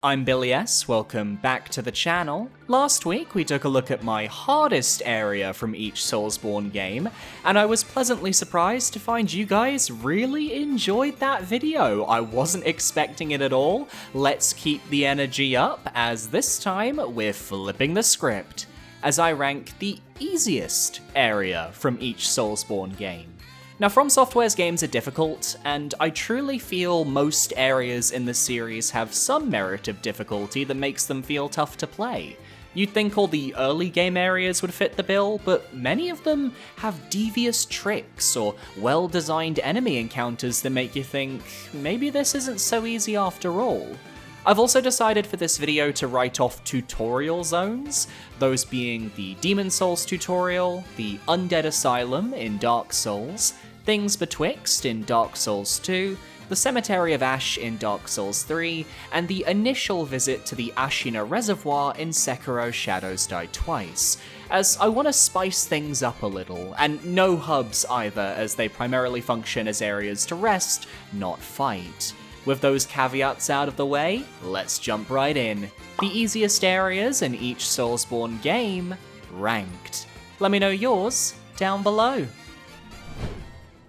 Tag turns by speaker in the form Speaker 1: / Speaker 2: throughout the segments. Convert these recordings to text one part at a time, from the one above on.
Speaker 1: I'm Billy S, welcome back to the channel. Last week we took a look at my hardest area from each Soulsborne game, and I was pleasantly surprised to find you guys really enjoyed that video. I wasn't expecting it at all. Let's keep the energy up, as this time we're flipping the script, as I rank the easiest area from each Soulsborne game. Now, From Software's games are difficult, and I truly feel most areas in the series have some merit of difficulty that makes them feel tough to play. You'd think all the early game areas would fit the bill, but many of them have devious tricks or well-designed enemy encounters that make you think, maybe this isn't so easy after all. I've also decided for this video to write off tutorial zones, those being the Demon Souls tutorial, the Undead Asylum in Dark Souls, Things Betwixt in Dark Souls 2, the Cemetery of Ash in Dark Souls 3, and the initial visit to the Ashina Reservoir in Sekiro Shadows Die Twice, as I want to spice things up a little, and no hubs either, as they primarily function as areas to rest, not fight. With those caveats out of the way, let's jump right in. The easiest areas in each Soulsborne game, ranked. Let me know yours down below.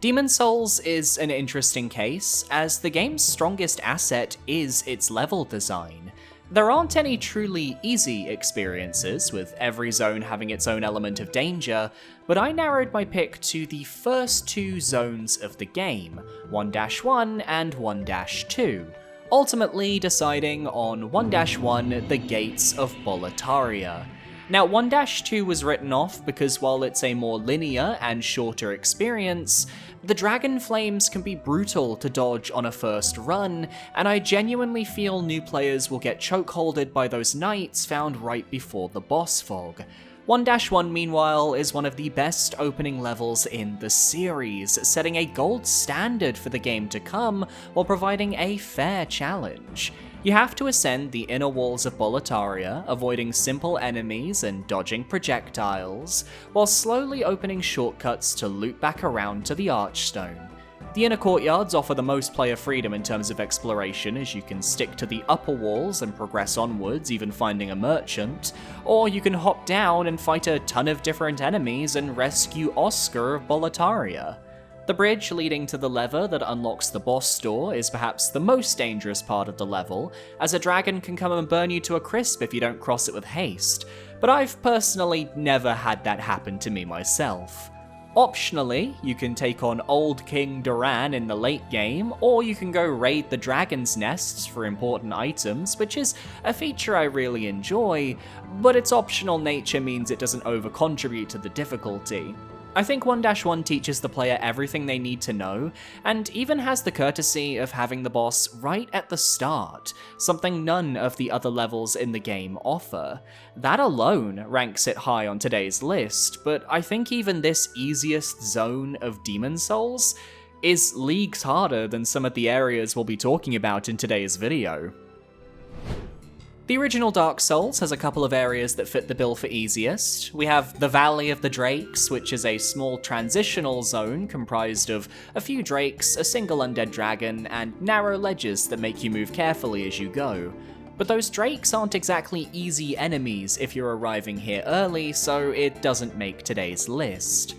Speaker 1: Demon Souls is an interesting case, as the game's strongest asset is its level design. There aren't any truly easy experiences, with every zone having its own element of danger, but I narrowed my pick to the first two zones of the game, 1-1 and 1-2, ultimately deciding on 1-1 the Gates of Boletaria. Now, 1-2 was written off because while it's a more linear and shorter experience, the dragon flames can be brutal to dodge on a first run, and I genuinely feel new players will get chokeholded by those knights found right before the boss fog. 1-1, meanwhile, is one of the best opening levels in the series, setting a gold standard for the game to come while providing a fair challenge. You have to ascend the inner walls of Boletaria, avoiding simple enemies and dodging projectiles, while slowly opening shortcuts to loop back around to the Archstone. The inner courtyards offer the most player freedom in terms of exploration, as you can stick to the upper walls and progress onwards, even finding a merchant, or you can hop down and fight a ton of different enemies and rescue Oscar of Boletaria. The bridge leading to the lever that unlocks the boss door is perhaps the most dangerous part of the level, as a dragon can come and burn you to a crisp if you don't cross it with haste, but I've personally never had that happen to me myself. Optionally, you can take on Old King Duran in the late game, or you can go raid the dragon's nests for important items, which is a feature I really enjoy, but its optional nature means it doesn't over-contribute to the difficulty. I think 1-1 teaches the player everything they need to know, and even has the courtesy of having the boss right at the start, something none of the other levels in the game offer. That alone ranks it high on today's list, but I think even this easiest zone of Demon Souls is leagues harder than some of the areas we'll be talking about in today's video. The original Dark Souls has a couple of areas that fit the bill for easiest. We have the Valley of the Drakes, which is a small transitional zone comprised of a few drakes, a single undead dragon, and narrow ledges that make you move carefully as you go. But those drakes aren't exactly easy enemies if you're arriving here early, so it doesn't make today's list.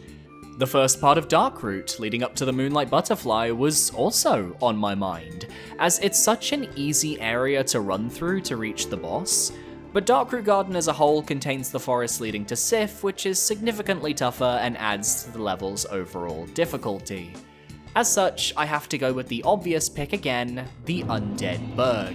Speaker 1: The first part of Darkroot, leading up to the Moonlight Butterfly, was also on my mind, as it's such an easy area to run through to reach the boss, but Darkroot Garden as a whole contains the forest leading to Sif, which is significantly tougher and adds to the level's overall difficulty. As such, I have to go with the obvious pick again, the Undead Burg.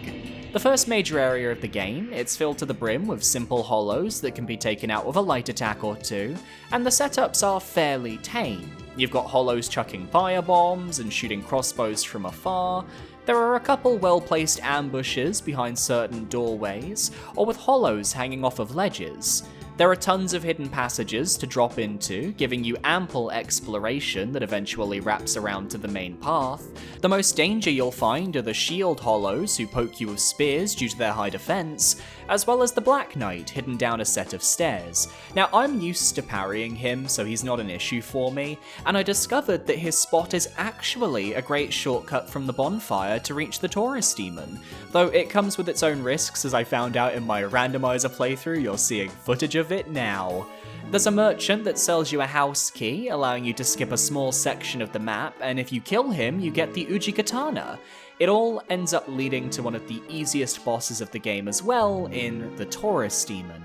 Speaker 1: The first major area of the game, it's filled to the brim with simple hollows that can be taken out with a light attack or two, and the setups are fairly tame. You've got hollows chucking firebombs and shooting crossbows from afar. There are a couple well-placed ambushes behind certain doorways, or with hollows hanging off of ledges. There are tons of hidden passages to drop into, giving you ample exploration that eventually wraps around to the main path. The most danger you'll find are the shield hollows who poke you with spears due to their high defense, as well as the Black Knight hidden down a set of stairs. Now I'm used to parrying him, so he's not an issue for me, and I discovered that his spot is actually a great shortcut from the bonfire to reach the Taurus demon, though it comes with its own risks, as I found out in my randomizer playthrough. You're seeing footage of it now. There's a merchant that sells you a house key, allowing you to skip a small section of the map, and if you kill him, you get the Uji Katana. It all ends up leading to one of the easiest bosses of the game as well, in the Taurus demon.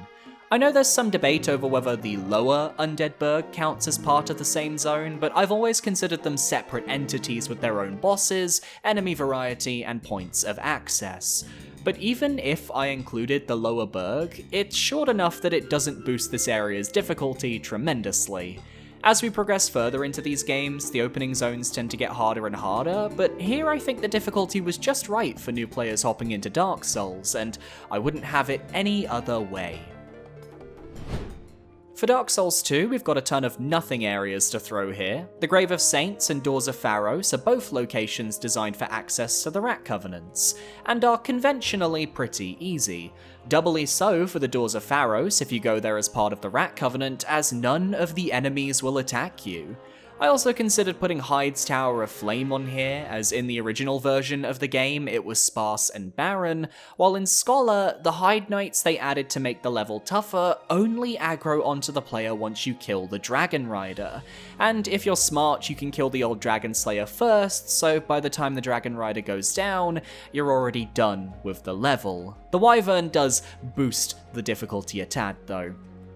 Speaker 1: I know there's some debate over whether the lower Undead Burg counts as part of the same zone, but I've always considered them separate entities with their own bosses, enemy variety, and points of access. But even if I included the lower Burg, it's short enough that it doesn't boost this area's difficulty tremendously. As we progress further into these games, the opening zones tend to get harder and harder, but here I think the difficulty was just right for new players hopping into Dark Souls, and I wouldn't have it any other way. For Dark Souls 2, we've got a ton of nothing areas to throw here. The Grave of Saints and Doors of Pharos are both locations designed for access to the Rat Covenants, and are conventionally pretty easy. Doubly so for the Doors of Pharos if you go there as part of the Rat Covenant, as none of the enemies will attack you. I also considered putting Hyde's Tower of Flame on here, as in the original version of the game it was sparse and barren, while in Scholar, the Hyde Knights they added to make the level tougher only aggro onto the player once you kill the Dragon Rider. And if you're smart, you can kill the old Dragon Slayer first, so by the time the Dragon Rider goes down, you're already done with the level. The Wyvern does boost the difficulty a tad though.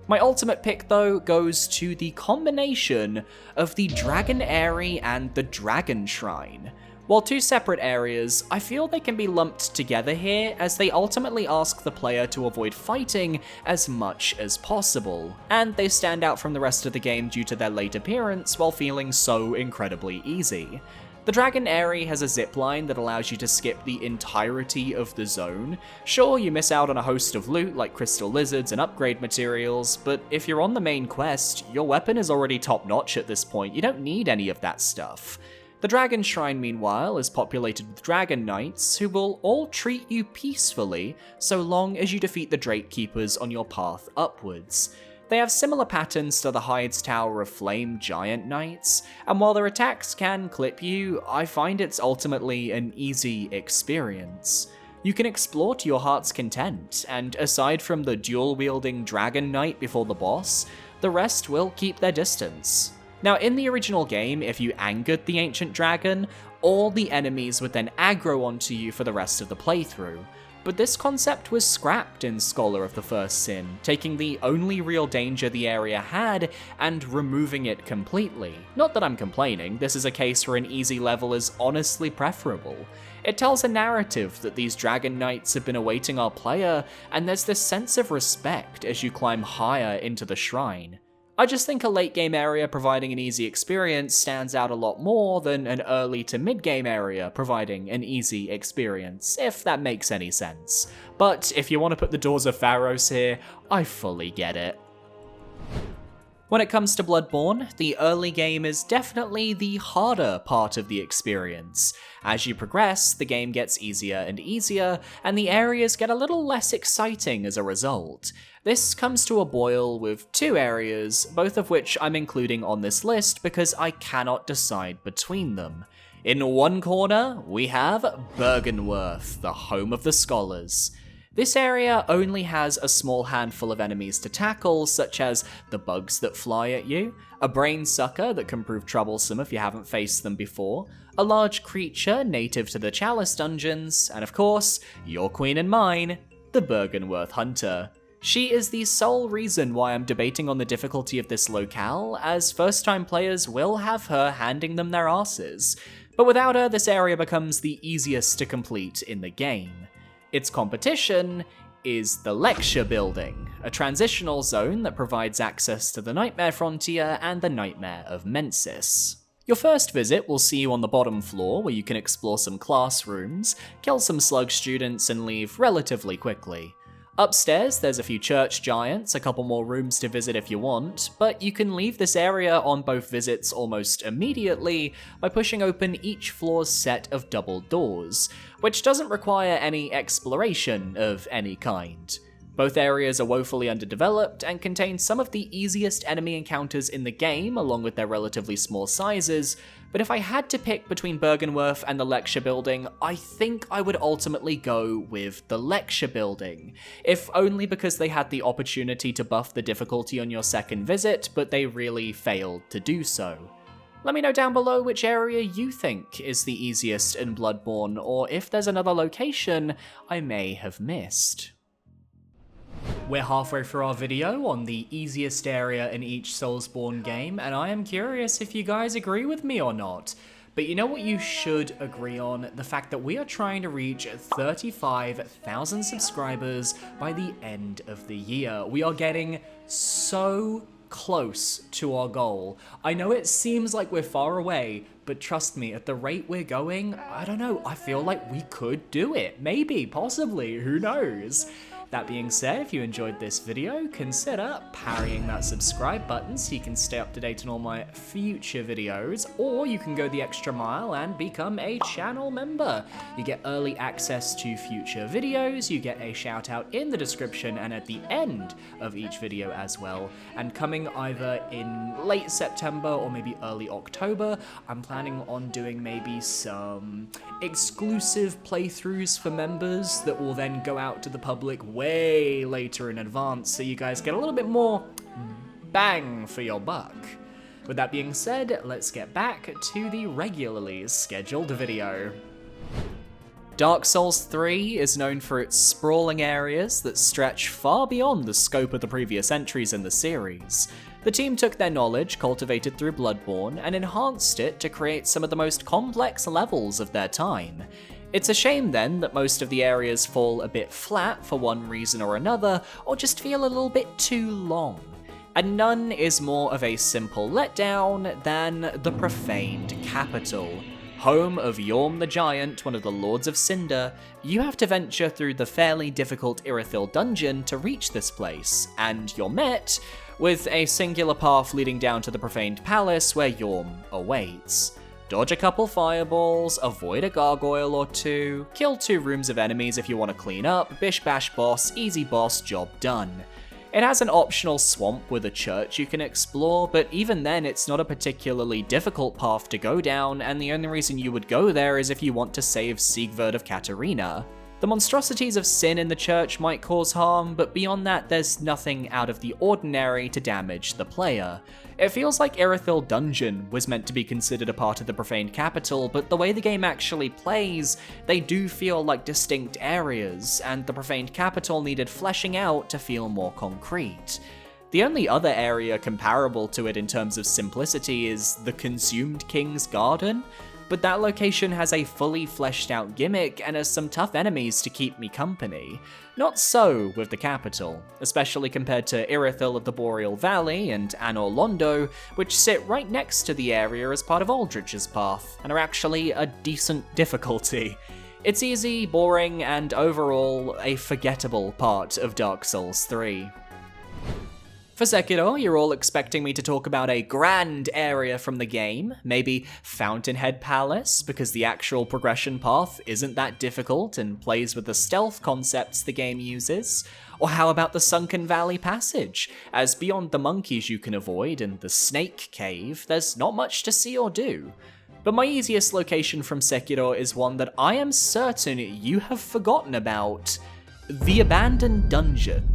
Speaker 1: My ultimate pick, though, goes to the combination of the Dragon Aerie and the Dragon Shrine. While two separate areas, I feel they can be lumped together here, as they ultimately ask the player to avoid fighting as much as possible, and they stand out from the rest of the game due to their late appearance while feeling so incredibly easy. The Dragon Aerie has a zipline that allows you to skip the entirety of the zone. Sure, you miss out on a host of loot like crystal lizards and upgrade materials, but if you're on the main quest, your weapon is already top-notch at this point. You don't need any of that stuff. The Dragon Shrine, meanwhile, is populated with Dragon Knights, who will all treat you peacefully so long as you defeat the Drake Keepers on your path upwards. They have similar patterns to the Hyde's Tower of Flame Giant Knights, and while their attacks can clip you, I find it's ultimately an easy experience. You can explore to your heart's content, and aside from the dual-wielding Dragon Knight before the boss, the rest will keep their distance. Now, in the original game, if you angered the Ancient Dragon, all the enemies would then aggro onto you for the rest of the playthrough. But this concept was scrapped in Scholar of the First Sin, taking the only real danger the area had and removing it completely. Not that I'm complaining, this is a case where an easy level is honestly preferable. It tells a narrative that these Dragon Knights have been awaiting our player, and there's this sense of respect as you climb higher into the shrine. I just think a late game area providing an easy experience stands out a lot more than an early to mid game area providing an easy experience, if that makes any sense. But if you want to put the Doors of Pharos here, I fully get it. When it comes to Bloodborne, the early game is definitely the harder part of the experience. As you progress, the game gets easier and easier, and the areas get a little less exciting as a result. This comes to a boil with two areas, both of which I'm including on this list because I cannot decide between them. In one corner, we have Byrgenwerth, the home of the scholars. This area only has a small handful of enemies to tackle, such as the bugs that fly at you, a brain sucker that can prove troublesome if you haven't faced them before, a large creature native to the Chalice dungeons, and of course, your queen and mine, the Byrgenwerth Hunter. She is the sole reason why I'm debating on the difficulty of this locale, as first-time players will have her handing them their asses. But without her, this area becomes the easiest to complete in the game. Its competition is the Lecture Building, a transitional zone that provides access to the Nightmare Frontier and the Nightmare of Mensis. Your first visit will see you on the bottom floor, where you can explore some classrooms, kill some slug students, and leave relatively quickly. Upstairs, there's a few church giants, a couple more rooms to visit if you want, but you can leave this area on both visits almost immediately by pushing open each floor's set of double doors, which doesn't require any exploration of any kind. Both areas are woefully underdeveloped and contain some of the easiest enemy encounters in the game, along with their relatively small sizes, but if I had to pick between Byrgenwerth and the lecture building, I think I would ultimately go with the lecture building, if only because they had the opportunity to buff the difficulty on your second visit, but they really failed to do so. Let me know down below which area you think is the easiest in Bloodborne, or if there's another location I may have missed. We're halfway through our video on the easiest area in each Soulsborne game, and I am curious if you guys agree with me or not. But you know what you should agree on? The fact that we are trying to reach 35,000 subscribers by the end of the year. We are getting so close to our goal. I know it seems like we're far away, but trust me, at the rate we're going, I don't know, I feel like we could do it. Maybe, possibly, who knows? That being said, if you enjoyed this video, consider parrying that subscribe button so you can stay up to date on all my future videos, or you can go the extra mile and become a channel member. You get early access to future videos, you get a shout out in the description and at the end of each video as well. And coming either in late September or maybe early October, I'm planning on doing maybe some exclusive playthroughs for members that will then go out to the public way later in advance, so you guys get a little bit more bang for your buck. With that being said, let's get back to the regularly scheduled video. Dark Souls 3 is known for its sprawling areas that stretch far beyond the scope of the previous entries in the series. The team took their knowledge cultivated through Bloodborne and enhanced it to create some of the most complex levels of their time. It's a shame then that most of the areas fall a bit flat for one reason or another, or just feel a little bit too long. And none is more of a simple letdown than the Profaned Capital. Home of Yhorm the Giant, one of the Lords of Cinder, you have to venture through the fairly difficult Irithyll dungeon to reach this place, and you're met with a singular path leading down to the Profaned Palace where Yhorm awaits. Dodge a couple fireballs, avoid a gargoyle or two, kill 2 rooms of enemies if you want to clean up, bish bash boss, easy boss, job done. It has an optional swamp with a church you can explore, but even then it's not a particularly difficult path to go down, and the only reason you would go there is if you want to save Siegward of Katarina. The monstrosities of sin in the church might cause harm, but beyond that there's nothing out of the ordinary to damage the player. It feels like Irithyll Dungeon was meant to be considered a part of the Profaned Capital, but the way the game actually plays, they do feel like distinct areas, and the Profaned Capital needed fleshing out to feel more concrete. The only other area comparable to it in terms of simplicity is the Consumed King's Garden, but that location has a fully fleshed out gimmick and has some tough enemies to keep me company. Not so with the capital, especially compared to Irithyll of the Boreal Valley and Anor Londo, which sit right next to the area as part of Aldrich's Path, and are actually a decent difficulty. It's easy, boring, and overall a forgettable part of Dark Souls 3. For Sekiro, you're all expecting me to talk about a grand area from the game, maybe Fountainhead Palace, because the actual progression path isn't that difficult and plays with the stealth concepts the game uses. Or how about the Sunken Valley Passage, as beyond the monkeys you can avoid and the Snake Cave, there's not much to see or do. But my easiest location from Sekiro is one that I am certain you have forgotten about: the Abandoned Dungeon.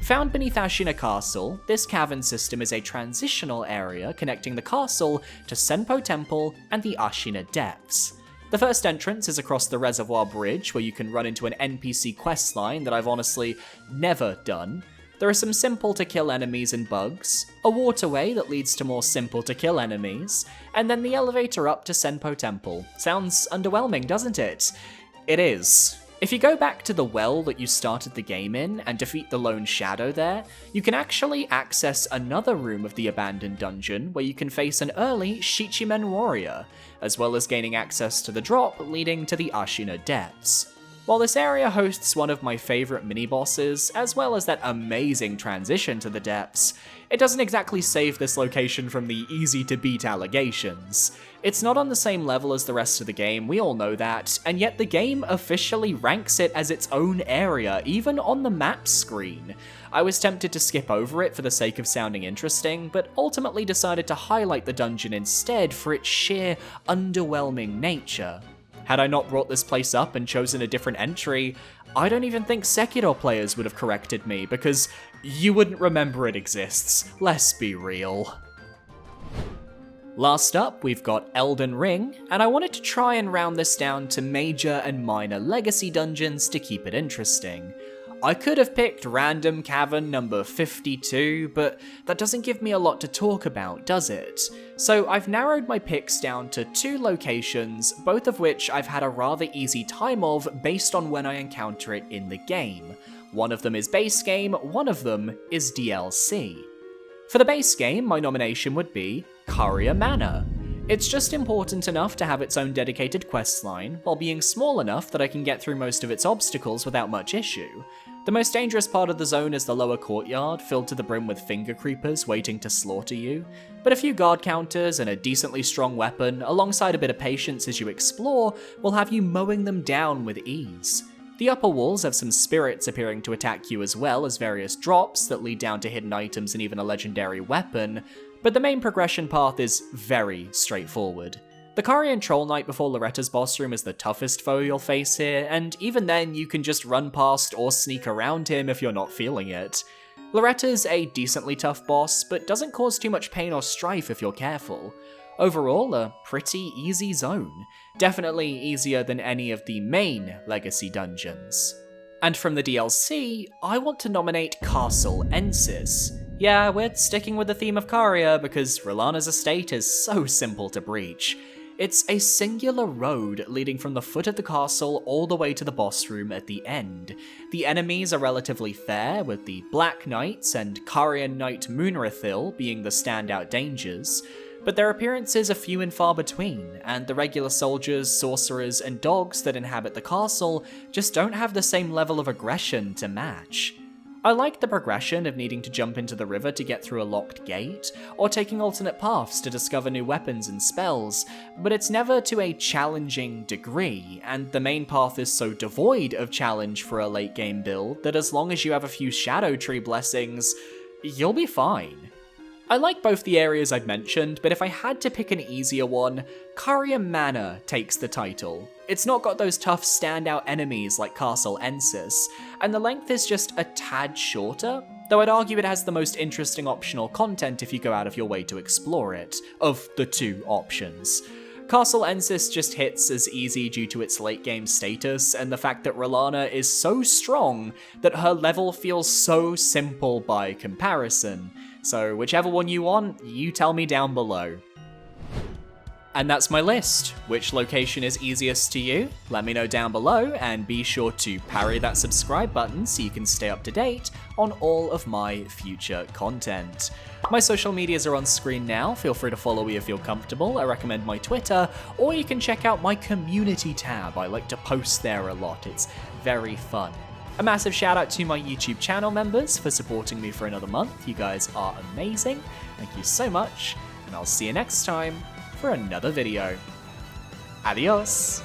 Speaker 1: Found beneath Ashina Castle, this cavern system is a transitional area connecting the castle to Senpo Temple and the Ashina Depths. The first entrance is across the Reservoir Bridge, where you can run into an NPC questline that I've honestly never done. There are some simple to kill enemies and bugs, a waterway that leads to more simple to kill enemies, and then the elevator up to Senpo Temple. Sounds underwhelming, doesn't it? It is. If you go back to the well that you started the game in and defeat the Lone Shadow there, you can actually access another room of the Abandoned Dungeon where you can face an early Shichimen warrior, as well as gaining access to the drop leading to the Ashina Depths. While this area hosts one of my favourite mini-bosses, as well as that amazing transition to the depths, it doesn't exactly save this location from the easy-to-beat allegations. It's not on the same level as the rest of the game, we all know that, and yet the game officially ranks it as its own area, even on the map screen. I was tempted to skip over it for the sake of sounding interesting, but ultimately decided to highlight the dungeon instead for its sheer, underwhelming nature. Had I not brought this place up and chosen a different entry, I don't even think Sekiro players would have corrected me, because you wouldn't remember it exists, let's be real. Last up, we've got Elden Ring, and I wanted to try and round this down to major and minor legacy dungeons to keep it interesting. I could have picked random cavern number 52, but that doesn't give me a lot to talk about, does it? So I've narrowed my picks down to 2 locations, both of which I've had a rather easy time of based on when I encounter it in the game. One of them is base game, one of them is DLC. For the base game, my nomination would be Aaviier Manor. It's just important enough to have its own dedicated questline, while being small enough that I can get through most of its obstacles without much issue. The most dangerous part of the zone is the lower courtyard, filled to the brim with finger creepers waiting to slaughter you, but a few guard counters and a decently strong weapon, alongside a bit of patience as you explore, will have you mowing them down with ease. The upper walls have some spirits appearing to attack you, as well as various drops that lead down to hidden items and even a legendary weapon, but the main progression path is very straightforward. The Carian Troll Knight before Loretta's boss room is the toughest foe you'll face here, and even then you can just run past or sneak around him if you're not feeling it. Loretta's a decently tough boss, but doesn't cause too much pain or strife if you're careful. Overall, a pretty easy zone. Definitely easier than any of the main legacy dungeons. And from the DLC, I want to nominate Castle Ensis. Yeah, we're sticking with the theme of Aaviier because Rellana's estate is so simple to breach. It's a singular road leading from the foot of the castle all the way to the boss room at the end. The enemies are relatively fair, with the Black Knights and Carian Knight Moonrathil being the standout dangers, but their appearances are few and far between, and the regular soldiers, sorcerers, and dogs that inhabit the castle just don't have the same level of aggression to match. I like the progression of needing to jump into the river to get through a locked gate, or taking alternate paths to discover new weapons and spells, but it's never to a challenging degree, and the main path is so devoid of challenge for a late game build that as long as you have a few Shadow Tree blessings, you'll be fine. I like both the areas I've mentioned, but if I had to pick an easier one, Aaviier Manor takes the title. It's not got those tough standout enemies like Castle Ensis, and the length is just a tad shorter, though I'd argue it has the most interesting optional content if you go out of your way to explore it, of the 2 options. Castle Ensis just hits as easy due to its late game status and the fact that Rellana is so strong that her level feels so simple by comparison. So whichever one you want, you tell me down below. And that's my list. Which location is easiest to you? Let me know down below, and be sure to parry that subscribe button so you can stay up to date on all of my future content. My social medias are on screen now, feel free to follow me if you're comfortable. I recommend my Twitter, or you can check out my community tab. I like to post there a lot, it's very fun. A massive shout out to my YouTube channel members for supporting me for another month. You guys are amazing. Thank you so much, and I'll see you next time for another video. Adios!